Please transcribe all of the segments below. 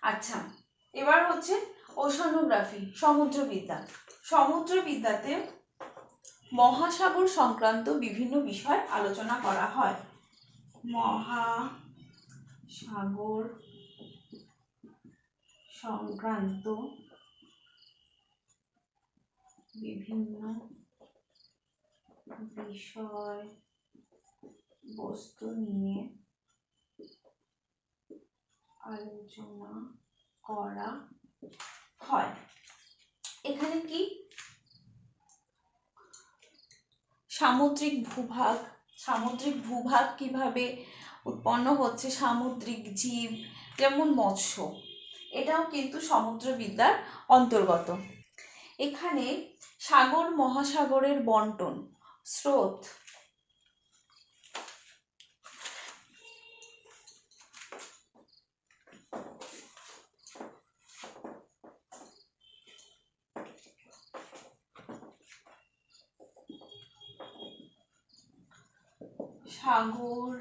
আচ্ছা, এবার হচ্ছে ওশানোগ্রাফি, সমুদ্রবিদ্যা। সমুদ্রবিদ্যাতে মহাসাগর সংক্রান্ত বিভিন্ন বিষয় আলোচনা করা হয়। মহাসাগর সংক্রান্ত বিভিন্ন বিষয় বস্তু নিয়ে আলোচনা করা হয়। এখানে কি সামুদ্রিক ভূভাগ, সামুদ্রিক ভূভাগ কিভাবে উৎপন্ন হচ্ছে, সামুদ্রিক জীব যেমন মৎস্য, এটাও কিন্তু সমুদ্রবিদ্যার অন্তর্গত। এখানে সাগর মহাসাগরের বন্টন, স্রোত, সাগর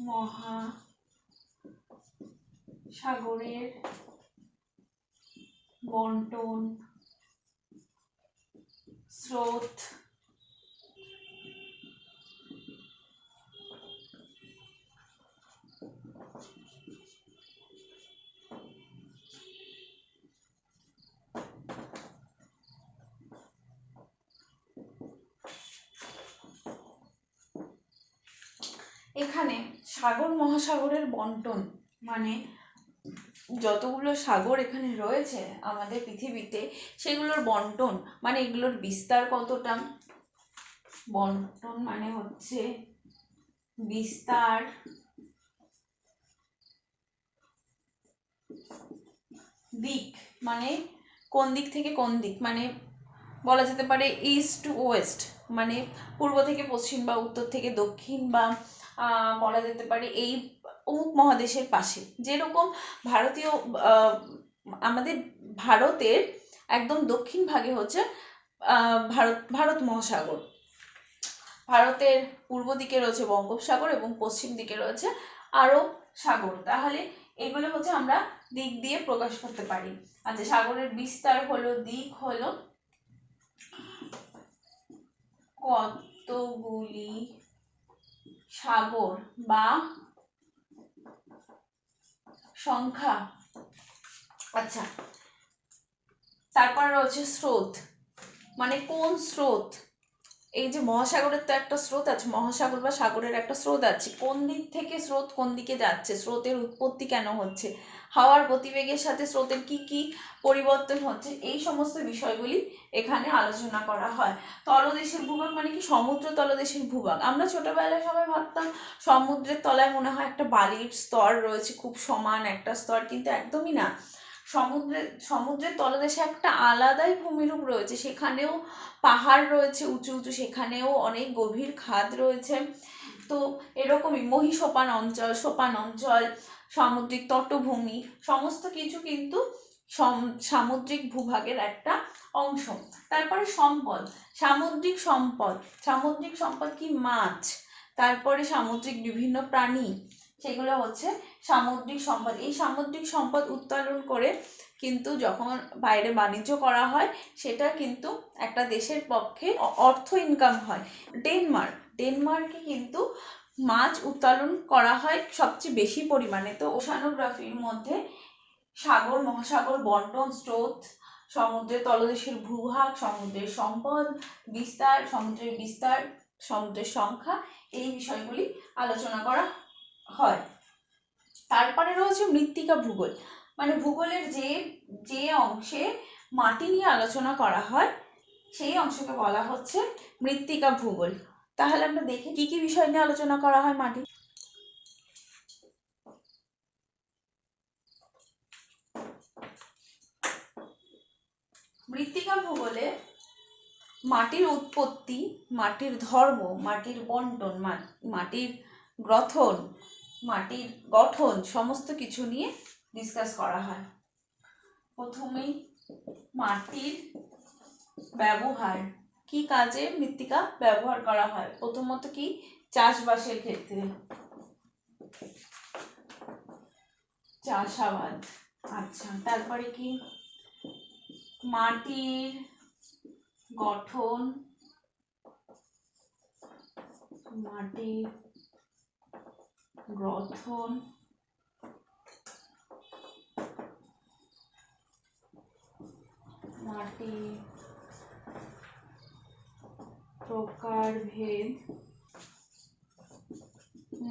মহাসাগরের বন্টন, স্রোত, এখানে সাগর মহাসাগরের বন্টন মানে যতগুলো সাগর এখানে রয়েছে আমাদের পৃথিবীতে সেগুলোর বন্টন মানে এগুলোর বিস্তার কতটা, বন্টন মানে হচ্ছে বিস্তার, দিক মানে কোন দিক থেকে কোন দিক, মানে বলা যেতে পারে ইস্ট টু ওয়েস্ট, মানে পূর্ব থেকে পশ্চিম বা উত্তর থেকে দক্ষিণ, বা বলা যেতে পারে এই অমুক মহাদেশের পাশে। যেরকম ভারতীয় আমাদের ভারতের একদম দক্ষিণ ভাগে হচ্ছে ভারত মহাসাগর, ভারতের পূর্ব দিকে রয়েছে বঙ্গোপসাগর এবং পশ্চিম দিকে রয়েছে আরব সাগর। তাহলে এগুলো হচ্ছে আমরা দিক দিয়ে প্রকাশ করতে পারি। আচ্ছা, সাগরের বিস্তার হলো, দিক হলো কতগুলি সাগর বা সংখ্যা। আচ্ছা, তারপর রয়েছে স্রোত, মানে কোন স্রোত, এই যে মহাসাগরের তো একটা স্রোত আছে, মহাসাগর বা সাগরের একটা স্রোত আছে, কোন দিক থেকে স্রোত কোন দিকে যাচ্ছে, স্রোতের উৎপত্তি কেন হচ্ছে, হাওয়ার গতিবেগের সাথে স্রোতের কি কি পরিবর্তন হচ্ছে, এই সমস্ত বিষয়গুলি এখানে আলোচনা করা হয়। তলদেশের ভূভাগ মানে কি, সমুদ্র তলদেশের ভূভাগ। আমরা ছোটবেলায় সবাই ভাবতাম সমুদ্রের তলায় মনে হয় একটা বালির স্তর রয়েছে, খুব সমান একটা স্তর, কিন্তু একদমই না। সমুদ্রের তলদেশে একটা আলাদাই ভূমিরূপ রয়েছে, সেখানেও পাহাড় রয়েছে উঁচু উঁচু, সেখানেও অনেক গভীর খাদ রয়েছে। তো এরকমই মহীসোপান অঞ্চল, সোপান অঞ্চল, সামুদ্রিক তটভূমি, সমস্ত কিছু কিন্তু সামুদ্রিক ভূভাগের একটা অংশ। তারপরে সম্পদ, সামুদ্রিক সম্পদ, সামুদ্রিক সম্পদ কি, মাছ, তারপরে সামুদ্রিক বিভিন্ন প্রাণী, সেগুলো হচ্ছে সামুদ্রিক সম্পদ। এই সামুদ্রিক সম্পদ উত্তোলন করে কিন্তু যখন বাইরে বাণিজ্য করা হয় সেটা কিন্তু একটা দেশের পক্ষে অর্থ ইনকাম হয়। ডেনমার্কে কিন্তু মাছ উত্তোলন করা হয় সবচেয়ে বেশি পরিমাণে। তো ওশানোগ্রাফির মধ্যে সাগর মহাসাগর বন্টন, স্রোত, সমুদ্রের তলদেশের ভূভাগ, সমুদ্রের সম্পদ, বিস্তার, সমুদ্রের বিস্তার, সমুদ্রের সংখ্যা, এই বিষয়গুলি আলোচনা করা হয়। তারপরে রয়েছে মৃত্তিকা ভূগোল, মানে ভূগোলের যে যে অংশে মাটি নিয়ে আলোচনা করা হয় সেই অংশকে বলা হচ্ছে মৃত্তিকা ভূগোল। তাহলে আমরা দেখি কি কি বিষয় নিয়ে আলোচনা করা হয় মাটি। মৃত্তিকা ভূগোলে মাটির উৎপত্তি, মাটির ধর্ম, মাটির বন্টন, মাটির গ্রথন, মাটির গঠন, সমস্ত কিছু নিয়ে ডিসকাস করা হয়। প্রথমেই মাটির ব্যবহার, কি কাজে মৃত্তিকা ব্যবহার করা হয়। প্রথমত কি, চাষবাসের ক্ষেত্রে, চাষাবাদ, আচ্ছা, তারপরে কি মাটির গঠন, মাটির গঠন, মাটির প্রকারভেদ,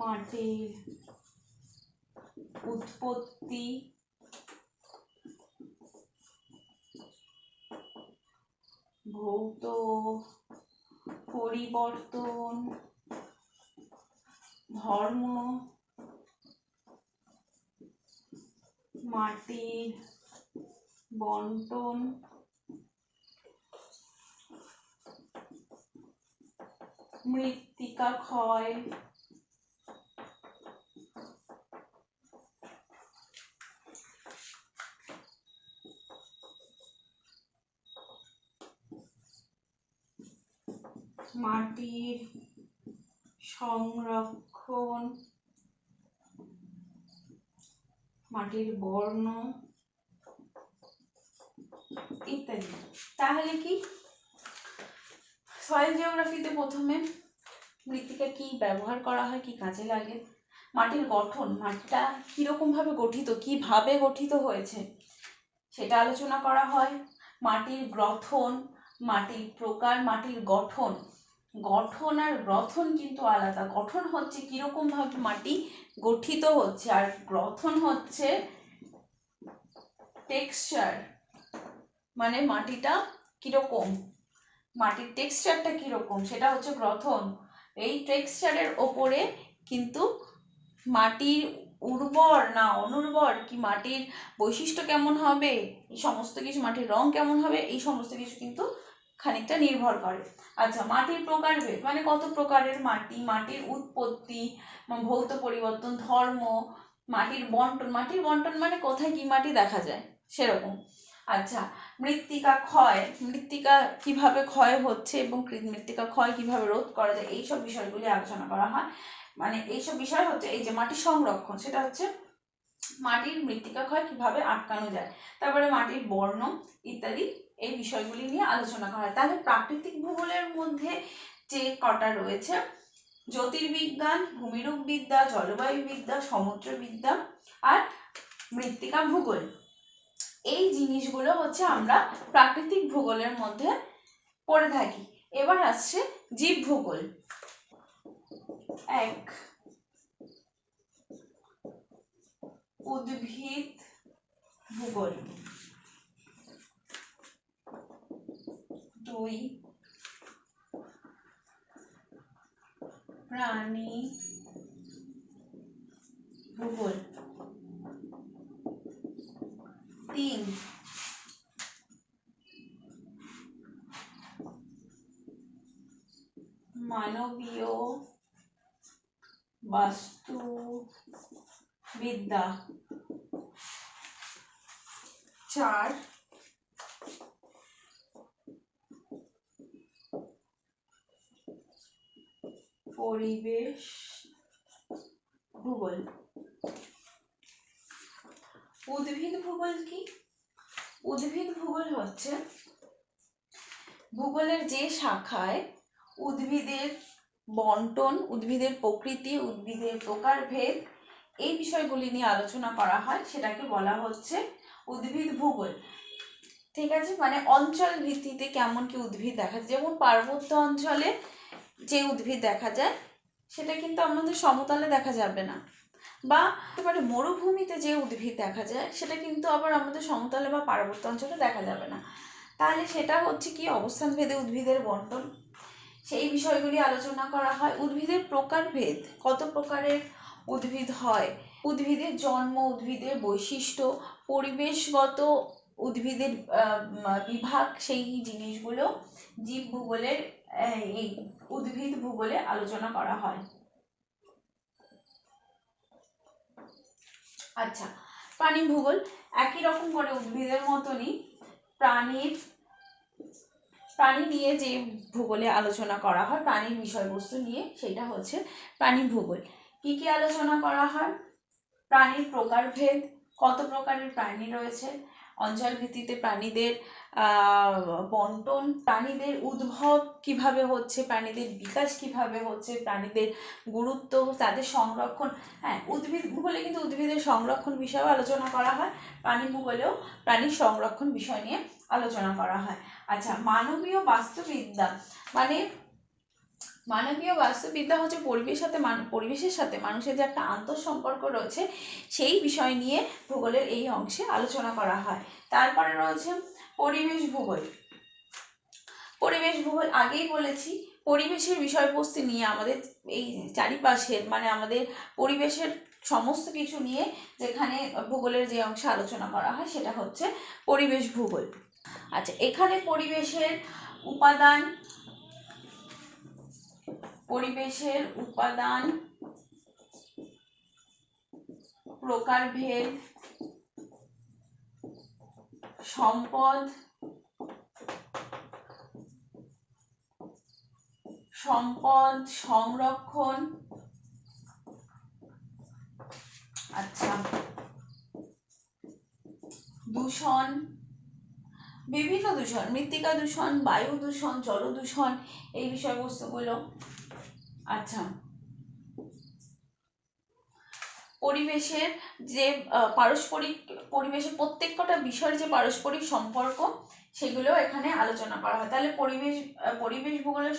মাটির উৎপত্তি, ভৌত পরিবর্তন, ধর্ম, মাটির বন্টন, মৃত্তিকা ক্ষয়, মাটির সংরক্ষণ, মাটির বর্ণ ইত্যাদি। তাহলে কি সয়েল জিওগ্রাফিতে প্রথমে মৃত্তিকা কি ব্যবহার করা হয়, কি কাজে লাগে, মাটির গঠন, মাটিটা কিরকম ভাবে গঠিত, কিভাবে গঠিত হয়েছে সেটা আলোচনা করা হয়। মাটির গ্রথন, মাটির প্রকার, মাটির গঠন, গঠন আর গ্রথন কিন্তু আলাদা। গঠন হচ্ছে কিরকম ভাবে মাটি গঠিত হচ্ছে, আর গ্রথন হচ্ছে টেক্সচার, মানে মাটিটা কিরকম, মাটির টেক্সচারটা কিরকম সেটা হচ্ছে গ্রথন। এই টেক্সচারের ওপরে কিন্তু মাটির উর্বর না অনুর্বর, কি মাটির বৈশিষ্ট্য কেমন হবে, এই সমস্ত কিছু, মাটির রং কেমন হবে, এই সমস্ত কিছু কিন্তু খানিকটা নির্ভর করে। আচ্ছা, মাটির প্রকারভেদ মানে কত প্রকারের মাটি, মাটির উৎপত্তি, ভৌত পরিবর্তন, ধর্ম, মাটির বন্টন, মাটির বন্টন মানে কোথায় কি মাটি দেখা যায় সেরকম। আচ্ছা, মৃত্তিকা ক্ষয়, মৃত্তিকা কিভাবে ক্ষয় হচ্ছে এবং মৃত্তিকা ক্ষয় কিভাবে রোধ করা যায়, এইসব বিষয়গুলি আলোচনা করা হয়। মানে এইসব বিষয় হচ্ছে এই যে মাটির সংরক্ষণ, সেটা হচ্ছে মাটির মৃত্তিকা ক্ষয় কিভাবে আটকানো যায়, তারপরে মাটির বর্ণ ইত্যাদি, এই বিষয়গুলি নিয়ে আলোচনা করা হয়। তাহলে প্রাকৃতিক ভূগোলের মধ্যে যে কটা রয়েছে, জ্যোতির্বিজ্ঞান, ভূমিরূপবিদ্যা, জলবায়ুবিদ্যা, সমুদ্রবিদ্যা আর মৃত্তিকা ভূগোল, এই জিনিসগুলো হচ্ছে আমরা প্রাকৃতিক ভূগোলের মধ্যে পড়ে থাকি। এবার আসছে জীব ভূগোল। 1 উদ্ভিদ ভূগোল, 2 প্রাণী ভূগোল, 3 মানবীয় বাস্তুবিদ্যা, 4 পরিবেশ ভূগোল। উদ্ভিদ ভূগোল কি? উদ্ভিদ ভূগোল হচ্ছে ভূগোলের যে শাখায় উদ্ভিদের বন্টন, উদ্ভিদের প্রকৃতি, উদ্ভিদের প্রকারভেদ, এই বিষয়গুলি নিয়ে আলোচনা করা হয়, সেটাকে বলা হচ্ছে উদ্ভিদ ভূগোল। ঠিক আছে, মানে অঞ্চল ভিত্তিতে কেমন কি উদ্ভিদ দেখা যায়, যেমন পার্বত্য অঞ্চলে যে উদ্ভিদ দেখা যায় সেটা কিন্তু আমাদের সমতলে দেখা যাবে না, বা একেবারে মরুভূমিতে যে উদ্ভিদ দেখা যায় সেটা কিন্তু আবার আমাদের সমতলে বা পার্বত্য অঞ্চলে দেখা যাবে না। তাহলে সেটা হচ্ছে কি অবস্থান ভেদে উদ্ভিদের বন্টন, সেই বিষয়গুলি আলোচনা করা হয়। উদ্ভিদের প্রকারভেদ, কত প্রকারের উদ্ভিদ হয়, উদ্ভিদের জন্ম, উদ্ভিদের বৈশিষ্ট্য, পরিবেশগত উদ্ভিদের বিভাগ, সেই জিনিসগুলো জীব ভূগোলের এই উদ্ভিদ ভূগোলে আলোচনা করা হয়। আচ্ছা, প্রাণী ভূগোল একই রকম করে উদ্ভিদের মতনই প্রাণী নিয়ে যে ভূগোলে আলোচনা করা হয়, প্রাণীর বিষয়বস্তু নিয়ে, সেটা হচ্ছে প্রাণী ভূগোল। কি কি আলোচনা করা হয়? প্রাণীর প্রকারভেদ, কত প্রকারের প্রাণী রয়েছে, অঞ্চল ভিত্তিতে প্রাণীদের বন্টন, প্রাণীদের উদ্ভব কিভাবে হচ্ছে, প্রাণীদের বিকাশ কিভাবে হচ্ছে, প্রাণীদের গুরুত্ব, তাদের সংরক্ষণ। হ্যাঁ, উদ্ভিদ ভূগোলে কিন্তু উদ্ভিদের সংরক্ষণ বিষয়েও আলোচনা করা হয়, প্রাণী ভূগোলেও প্রাণীর সংরক্ষণ বিষয় নিয়ে আলোচনা করা হয়। আচ্ছা, মানবীয় বাস্তুবিদ্যা মানে মানবীয় বাস্তুবিদ্যা হচ্ছে পরিবেশের সাথে মানুষের যে একটা আন্তঃসম্পর্ক রয়েছে সেই বিষয় নিয়ে ভূগোলের এই অংশে আলোচনা করা হয়। তারপরে রয়েছে পরিবেশ ভূগোল। পরিবেশ ভূগোল আগেই বলেছি, পরিবেশের বিষয়বস্তু নিয়ে আমাদের এই চারিপাশের মানে আমাদের পরিবেশের সমস্ত কিছু নিয়ে যেখানে ভূগোলের যে অংশে আলোচনা করা হয় সেটা হচ্ছে পরিবেশ ভূগোল। আচ্ছা, এখানে পরিবেশের উপাদান, প্রকারভেদ, সম্পদ, সংরক্ষণ, আচ্ছা, দূষণ, বিভিন্ন দূষণ, মৃত্তিকা দূষণ, বায়ু দূষণ, জল দূষণ, এই বিষয়বস্তুগুলো। আচ্ছা, পরিবেশের যে পরিবেশের প্রত্যেকটা বিষয়ের যে পারস্পরিক সম্পর্ক সেগুলো এখানে আলোচনা করা হয়। তাহলে পরিবেশ ভূগোলের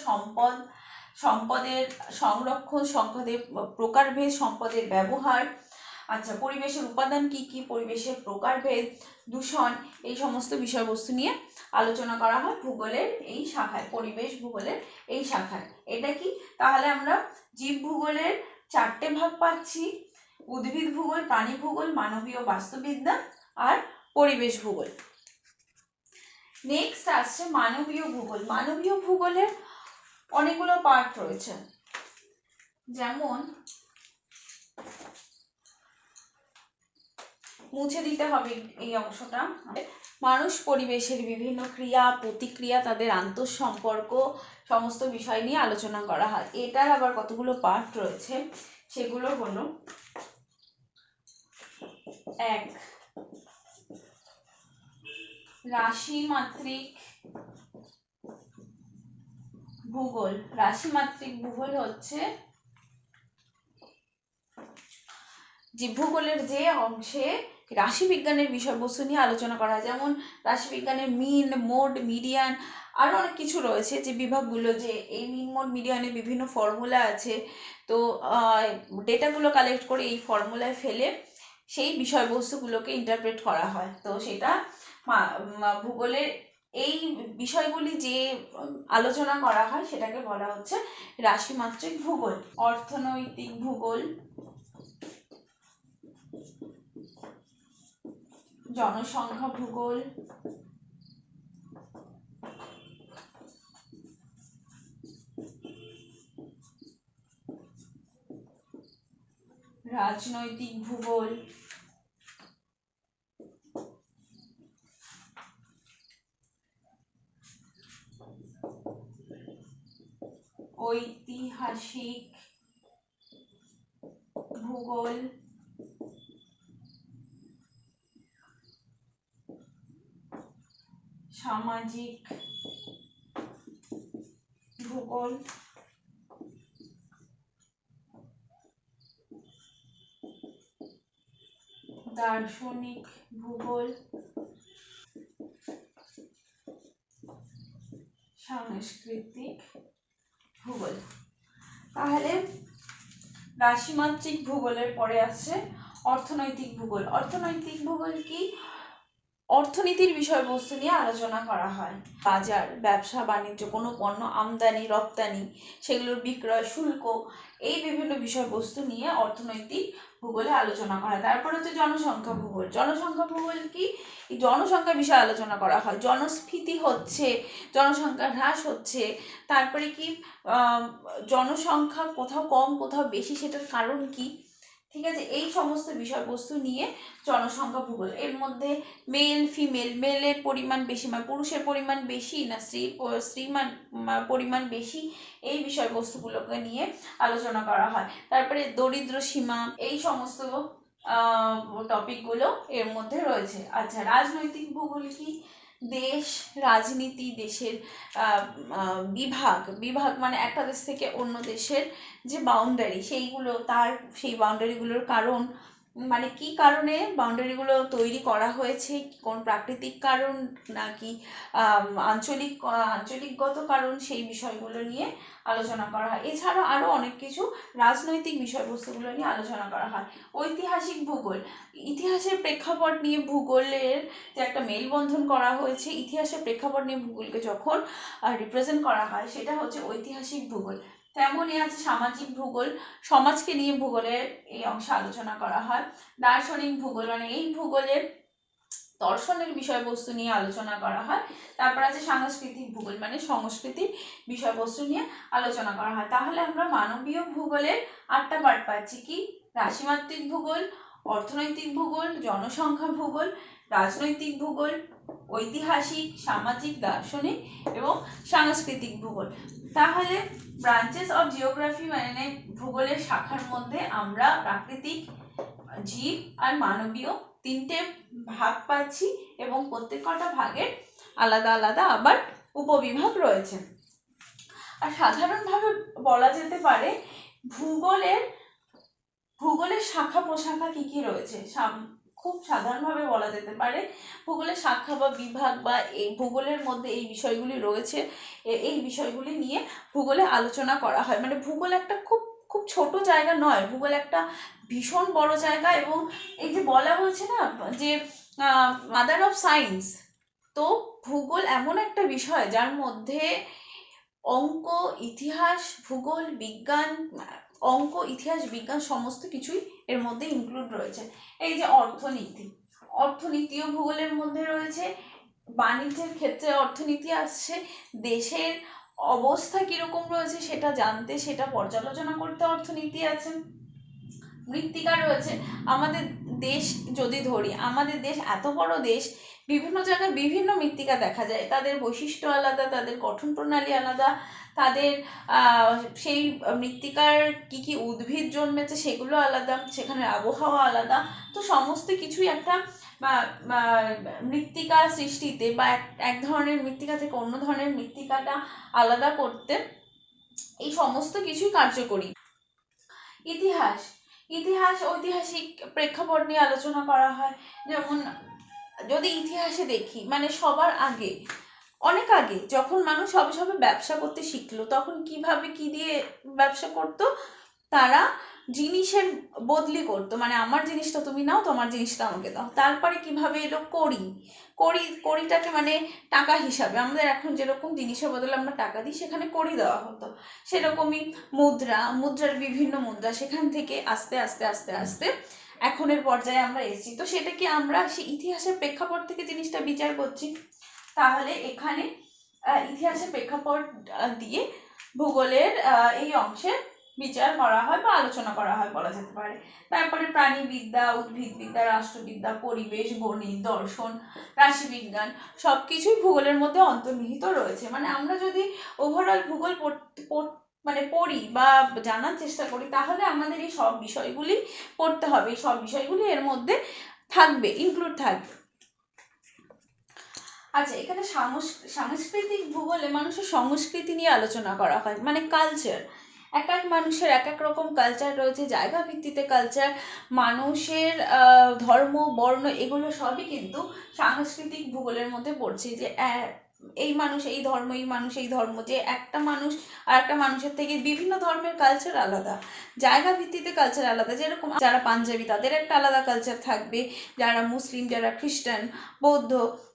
সম্পদের সংরক্ষণ, সম্পদের প্রকারভেদ, সম্পদের ব্যবহার, আচ্ছা, পরিবেশের উপাদান কি কি, পরিবেশের প্রকারভেদ, দূষণ, এই সমস্ত বিষয়বস্তু নিয়ে আলোচনা করা হয় ভূগোলের এই শাখায়, পরিবেশ ভূগোলের এই শাখায়। এটা কি, তাহলে আমরা জীব ভূগোলের 4টে ভাগ পাচ্ছি, উদ্ভিদ ভূগোল, প্রাণী ভূগোল, মানবীয় বাস্তুবিদ্যা আর পরিবেশ ভূগোল। নেক্সট আসছে মানবীয় ভূগোল। মানবীয় ভূগোলের অনেকগুলো পার্ট রয়েছে, যেমন মুছে দিতে হবে এই অংশটা। মানুষ পরিবেশের বিভিন্ন ক্রিয়া প্রতিক্রিয়া, তাদের আন্তঃসম্পর্ক, সমস্ত বিষয় নিয়ে আলোচনা করা হয়। এটার আবার কতগুলো পার্ট রয়েছে, সেগুলো হলো 1, রাশিমাত্রিক ভূগোল। রাশিমাত্রিক ভূগোল হচ্ছে যে ভূগোলের যে অংশে রাশিবিজ্ঞানের বিষয়বস্তু নিয়ে আলোচনা করা হয়, যেমন রাশিবিজ্ঞানের মিন, মোড, মিডিয়ান, আরও অনেক কিছু রয়েছে যে বিভাগগুলো, যে এই মিন, মোড, মিডিয়ানের বিভিন্ন ফর্মুলা আছে, তো ডেটাগুলো কালেক্ট করে এই ফর্মুলায় ফেলে সেই বিষয়বস্তুগুলোকে ইন্টারপ্রেট করা হয়। তো সেটা ভূগোলের এই বিষয়গুলি যে আলোচনা করা হয় সেটাকে বলা হচ্ছে রাশিমাত্রিক ভূগোল। অর্থনৈতিক ভূগোল, জনসংখ্যা ভূগোল, রাজনৈতিক ভূগোল, ঐতিহাসিক ভূগোল, সামাজিক ভূগোল, দার্শনিক ভূগোল, সাংস্কৃতিক ভূগোল। তাহলে রাশিমাত্রিক ভূগোলের পরে আসছে অর্থনৈতিক ভূগোল। অর্থনৈতিক ভূগোল কি, অর্থনীতির বিষয়বস্তু নিয়ে আলোচনা করা হয়। বাজার, ব্যবসা বাণিজ্য, কোনো পণ্য আমদানি রপ্তানি, সেগুলোর বিক্রয় শুল্ক, এই বিভিন্ন বিষয়বস্তু নিয়ে অর্থনৈতিক ভূগোলে আলোচনা করা হয়। তারপর হচ্ছে জনসংখ্যা ভূগোল। জনসংখ্যা ভূগোল কি, জনসংখ্যা বিষয়ে আলোচনা করা হয়। জনস্ফীতি হচ্ছে, জনসংখ্যা হ্রাস হচ্ছে, তারপরে কি জনসংখ্যা কোথাও কম কোথাও বেশি, সেটার কারণ কি, ঠিক আছে, এই সমস্ত বিষয়বস্তু নিয়ে জনসংখ্যা ভূগোল। এর মধ্যে মেল ফিমেল, মেলের পরিমাণ বেশি মানে পুরুষের পরিমাণ বেশি না স্ত্রীর পরিমাণ বেশি, এই বিষয়বস্তুগুলোকে নিয়ে আলোচনা করা হয়। তারপরে দরিদ্র সীমা, এই সমস্ত টপিকগুলো এর মধ্যে রয়েছে। আচ্ছা, রাজনৈতিক ভূগোল কি? দেশ, রাজনীতি, দেশের বিভাগ বিভাগ মানে একটা দেশ থেকে অন্য দেশের যে বাউন্ডারি সেইগুলো, তার সেই বাউন্ডারিগুলোর কারণ, মানে কি কারণে বাউন্ডারিগুলো তৈরি করা হয়েছে, কোন প্রাকৃতিক কারণ নাকি আঞ্চলিকগত কারণ, সেই বিষয়গুলো নিয়ে আলোচনা করা হয়। এছাড়া আরও অনেক কিছু রাজনৈতিক বিষয়বস্তুগুলো নিয়ে আলোচনা করা হয়। ঐতিহাসিক ভূগোল, ইতিহাসের প্রেক্ষাপট নিয়ে ভূগোলের যে একটা মেলবন্ধন করা হয়েছে, ইতিহাসের প্রেক্ষাপট নিয়ে ভূগোলকে যখন রিপ্রেজেন্ট করা হয় সেটা হচ্ছে ঐতিহাসিক ভূগোল। তেমনই আছে সামাজিক ভূগোল, সমাজকে নিয়ে ভূগোলের এই অংশে আলোচনা করা হয়। দার্শনিক ভূগোল মানে এই ভূগোলের দর্শনের বিষয়বস্তু নিয়ে আলোচনা করা হয়। তারপর আছে সাংস্কৃতিক ভূগোল মানে সংস্কৃতির বিষয়বস্তু নিয়ে আলোচনা করা হয়। তাহলে আমরা মানবীয় ভূগোলের 8টা পার্ট পাচ্ছি। কি? রাশিমাত্রিক ভূগোল, অর্থনৈতিক ভূগোল, জনসংখ্যা ভূগোল, রাজনৈতিক ভূগোল, ঐতিহাসিক, সামাজিক, দার্শনিক এবং সাংস্কৃতিক ভূগোল। তাহলে ব্রাঞ্চেস অফ জিওগ্রাফি মানে ভূগোলের শাখার মধ্যে আমরা প্রাকৃতিক, জীব আর মানবীয় 3টে ভাগ পাচ্ছি এবং প্রত্যেকটা ভাগের আলাদা আলাদা আবার উপবিভাগ রয়েছে। আর সাধারণভাবে বলা যেতে পারে ভূগোলের শাখা প্রশাখা কি কি রয়েছে, খুব সাধারণভাবে বলা যেতে পারে ভূগোলের শাখা বা বিভাগ বা এই ভূগোলের মধ্যে এই বিষয়গুলি রয়েছে, এই বিষয়গুলি নিয়ে ভূগোলে আলোচনা করা হয়। মানে ভূগোল একটা খুব খুব ছোট জায়গা নয়, ভূগোল একটা ভীষণ বড় জায়গা। এবং এই যে বলা হয়েছে না যে মাদার অফ সায়েন্স, তো ভূগোল এমন একটা বিষয় যার মধ্যে অঙ্ক, ইতিহাস, ভূগোল, বিজ্ঞান, অঙ্ক, ইতিহাস, বিজ্ঞান সমস্ত কিছুই এর মধ্যে ইনক্লুড রয়েছে। এই যে অর্থনীতিও ভূগোলের মধ্যে রয়েছে। বাণিজ্যের ক্ষেত্রে অর্থনীতি আসছে, দেশের অবস্থা কিরকম রয়েছে সেটা জানতে, সেটা পর্যালোচনা করতে অর্থনীতি আছে। মৃত্তিকা রয়েছে। আমাদের দেশ যদি ধরি, আমাদের দেশ এত বড় দেশ, বিভিন্ন জায়গায় বিভিন্ন মৃত্তিকা দেখা যায়, তাদের বৈশিষ্ট্য আলাদা, তাদের গঠন প্রণালী আলাদা, তাদের সেই মৃত্তিকার কি কি উদ্ভিদ জন্মেছে সেগুলো আলাদা, সেখানে আবহাওয়া আলাদা। তো সমস্ত কিছুই একটা মৃত্তিকা সৃষ্টিতে বা এক ধরনের মৃত্তিকা থেকে অন্য ধরনের মৃত্তিকাটা আলাদা করতে এই সমস্ত কিছুই কার্যকরী। ইতিহাস ঐতিহাসিক প্রেক্ষাপট নিয়ে আলোচনা করা হয়। যেমন যদি ইতিহাসে দেখি, মানে সবার আগে, অনেক আগে যখন মানুষ সবে সবে ব্যবসা করতে শিখলো, তখন কিভাবে কি দিয়ে ব্যবসা করতো? তারা জিনিসের বদলি করতো, মানে আমার জিনিসটা তুমি নাও, তোমার জিনিসটা আমাকে দাও। তারপরে কিভাবে এলো কড়িটাকে মানে টাকা হিসাবে, আমাদের এখন যেরকম জিনিসের বদলে আমরা টাকা দিই, সেখানে কড়ি দেওয়া হতো। সেরকমই মুদ্রার বিভিন্ন মুদ্রা, সেখান থেকে আস্তে আস্তে আস্তে আস্তে এখনের পর্যায়ে আমরা এসেছি। তো সেটা কি আমরা সেই ইতিহাসের প্রেক্ষাপট থেকে জিনিসটা বিচার করছি? তাহলে এখানে ইতিহাসের প্রেক্ষাপট দিয়ে ভূগোলের এই অংশে বিচার করা হয় বা আলোচনা করা হয় বলা যেতে পারে। তারপরে প্রাণীবিদ্যা, উদ্ভিদবিদ্যা, রাষ্ট্রবিদ্যা, পরিবেশ, গণিত, দর্শন, রাশিবিজ্ঞান সবকিছুই ভূগোলের মধ্যে অন্তর্নিহিত রয়েছে। মানে আমরা যদি ওভারঅল ভূগোল মানে পড়ি বা জানার চেষ্টা করি, তাহলে আমাদের এই সব বিষয়গুলি পড়তে হবে, এই সব বিষয়গুলি এর মধ্যে থাকবে, ইনক্লুড থাকবে। আচ্ছা, এখানে সাংস্কৃতিক ভূগোলে মানুষের সংস্কৃতি নিয়ে আলোচনা করা হয়, মানে কালচার। এক এক মানুষের এক এক রকম কালচার রয়েছে, জায়গা ভিত্তিতে কালচার, মানুষের ধর্ম, বর্ণ, এগুলো সবই কিন্তু সাংস্কৃতিক ভূগোলের মধ্যে পড়ছে। যে এই মানুষ এই ধর্ম, এই মানুষ এই ধর্ম, যে একটা মানুষ আর একটা মানুষের থেকে বিভিন্ন ধর্মের কালচার আলাদা, জায়গা ভিত্তিতে কালচার আলাদা। যেরকম যারা পাঞ্জাবি তাদের একটা আলাদা কালচার থাকবে, যারা মুসলিম, যারা খ্রিস্টান, বৌদ্ধ,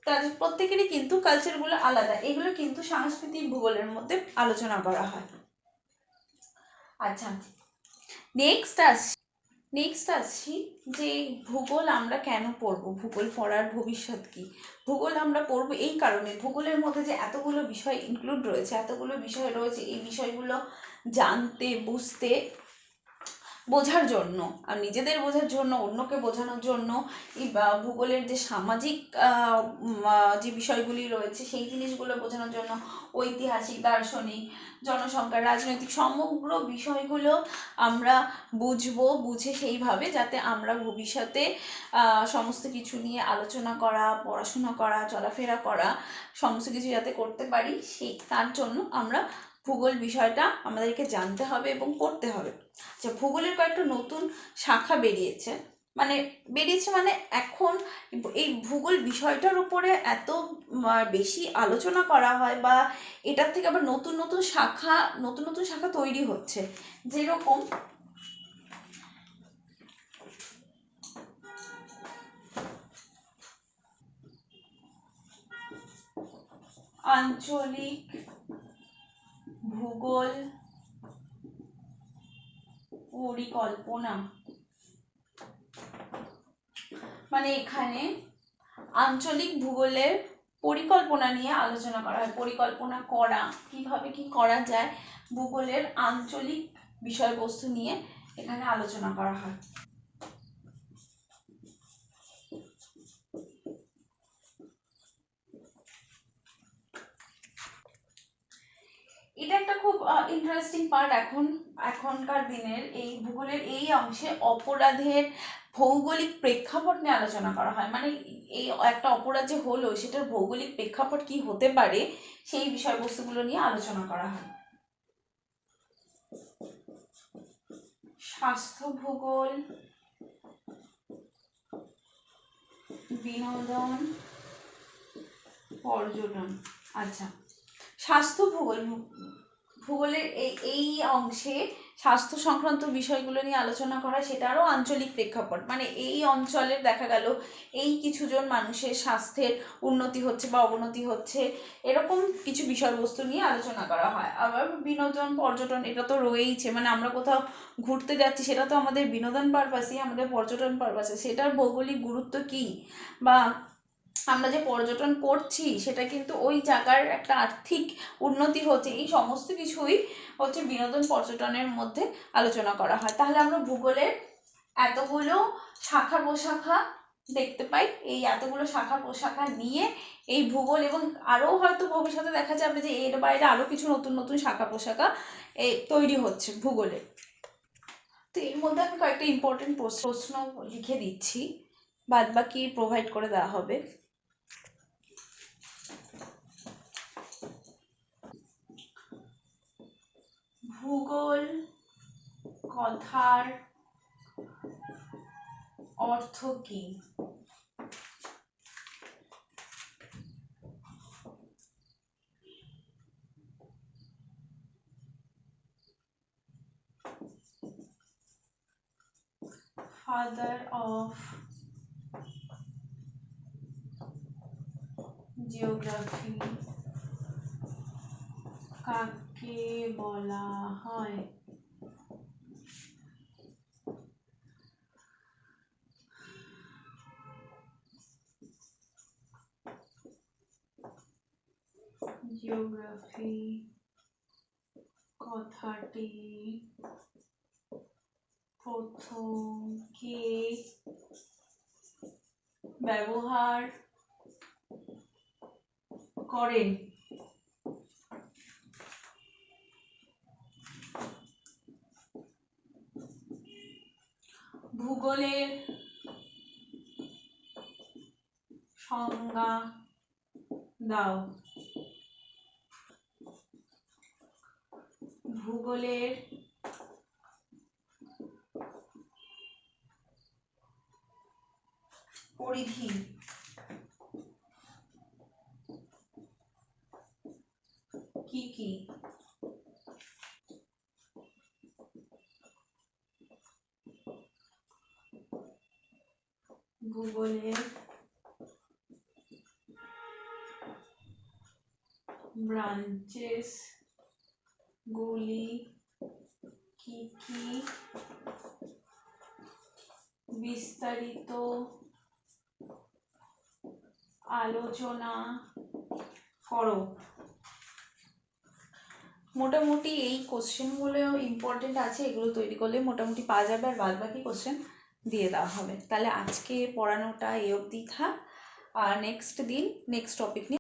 তাদের প্রত্যেকেরই কিন্তু কালচারগুলো আলাদা। এগুলো কিন্তু সাংস্কৃতিক ভূগোলের মধ্যে আলোচনা করা হয়। আচ্ছা, নেক্সট আসছি যে ভূগোল আমরা কেন পড়বো, ভূগোল পড়ার ভবিষ্যৎ কি? ভূগোল আমরা পড়বো এই কারণে, ভূগোলের মধ্যে যে এতগুলো বিষয় ইনক্লুড রয়েছে, এতগুলো বিষয় রয়েছে, এই বিষয়গুলো জানতে, বুঝতে বোঝার জন্য, আর নিজেদের বোঝার জন্য, অন্যকে বোঝানোর জন্য এই ভূগোলের যে সামাজিক যে বিষয়গুলি রয়েছে সেই জিনিসগুলো বোঝানোর জন্য ঐতিহাসিক, দার্শনিক, জনসংখ্যা, রাজনৈতিক সমগ্র বিষয়গুলো আমরা বুঝবো, বুঝে সেইভাবে যাতে আমরা ভবিষ্যতে সমস্ত কিছু নিয়ে আলোচনা করা, পড়াশোনা করা, চলাফেরা করা, সমস্ত কিছু যাতে করতে পারি, সেই তার জন্য আমরা ভূগোল বিষয়টা আমাদেরকে জানতে হবে এবং পড়তে হবে। আচ্ছা, ভূগোলের কয়েকটা নতুন শাখা বেরিয়েছে, মানে এখন এই ভূগোল বিষয়টার উপরে এত বেশি আলোচনা করা হয়, বা এটার থেকে আবার নতুন নতুন শাখা তৈরি হচ্ছে। যেরকম আঞ্চলিক ভূগোল পরিকল্পনা, মানে এখানে আঞ্চলিক ভূগোলের পরিকল্পনা নিয়ে আলোচনা করা হয়। পরিকল্পনা করা, কিভাবে কি করা যায়, ভূগোলের আঞ্চলিক বিষয়বস্তু নিয়ে এখানে আলোচনা করা হয়। এটা একটা খুব ইন্টারেস্টিং পার্ট। এখনকার দিনের এই ভূগোলের এই অংশে অপরাধের ভৌগোলিক প্রেক্ষাপট নিয়ে আলোচনা করা হয়, মানে এই একটা অপরাধ যে হলো সেটার ভৌগোলিক প্রেক্ষাপট কি হতে পারে সেই বিষয়বস্তুগুলো নিয়ে আলোচনা করা হয়। স্বাস্থ্য ভূগোল, বিনোদন, পর্যটন। আচ্ছা, স্বাস্থ্য ভূগোলের এই অংশে স্বাস্থ্য সংক্রান্ত বিষয়গুলো নিয়ে আলোচনা করা, সেটারও আঞ্চলিক প্রেক্ষাপট, মানে এই অঞ্চলের দেখা গেল এই কিছুজন মানুষের স্বাস্থ্যের উন্নতি হচ্ছে বা অবনতি হচ্ছে, এরকম কিছু বিষয়বস্তু নিয়ে আলোচনা করা হয়। আবার বিনোদন, পর্যটন, এটা তো রয়েইছে, মানে আমরা কোথাও ঘুরতে যাচ্ছি সেটা তো আমাদের বিনোদন পারপাসই, আমাদের পর্যটন পারপাসে, সেটার ভৌগোলিক গুরুত্ব কি, বা আমরা যে পর্যটন করছি সেটা কিন্তু ওই জায়গার একটা আর্থিক উন্নতি হচ্ছে, এই সমস্ত কিছুই হচ্ছে বিনোদন পর্যটনের মধ্যে আলোচনা করা হয়। তাহলে আমরা ভূগোলের এতগুলো শাখা প্রশাখা দেখতে পাই, এই এতগুলো শাখা প্রশাখা নিয়ে এই ভূগোল, এবং আরও হয়তো ভবিষ্যতে দেখা যাবে যে এর বাইরে আরও কিছু নতুন নতুন শাখা প্রশাখা তৈরি হচ্ছে ভূগোলে। তো এর মধ্যে আমি কয়েকটা ইম্পর্টেন্ট প্রশ্ন লিখে দিচ্ছি, বাদ বাকি প্রোভাইড করে দেওয়া হবে। ভূগোল কথার অর্থ কি? ফাদার অফ জিওগ্রাফি কাকে বলা হয়? জিওগ্রাফি কথাটি প্রথম কে ব্যবহার করেন? ভূগোলের সংজ্ঞা দাও। ভূগোলের পরিধি কি কি? ভূগোলের ব্রাঞ্চেস গুলি কি কি? বিস্তারিত আলোচনা করো। মোটামুটি এই কোশ্চেনগুলো ইম্পর্টেন্ট আছে, এগুলো তৈরি করলে মোটামুটি পাওয়া যাবে, আর বাদ বাকি কোশ্চেন দিয়ে দেওয়া হবে। তাহলে আজকে পড়ানোটা এই অবধি থাক, আর নেক্সট দিন নেক্সট টপিক নিয়ে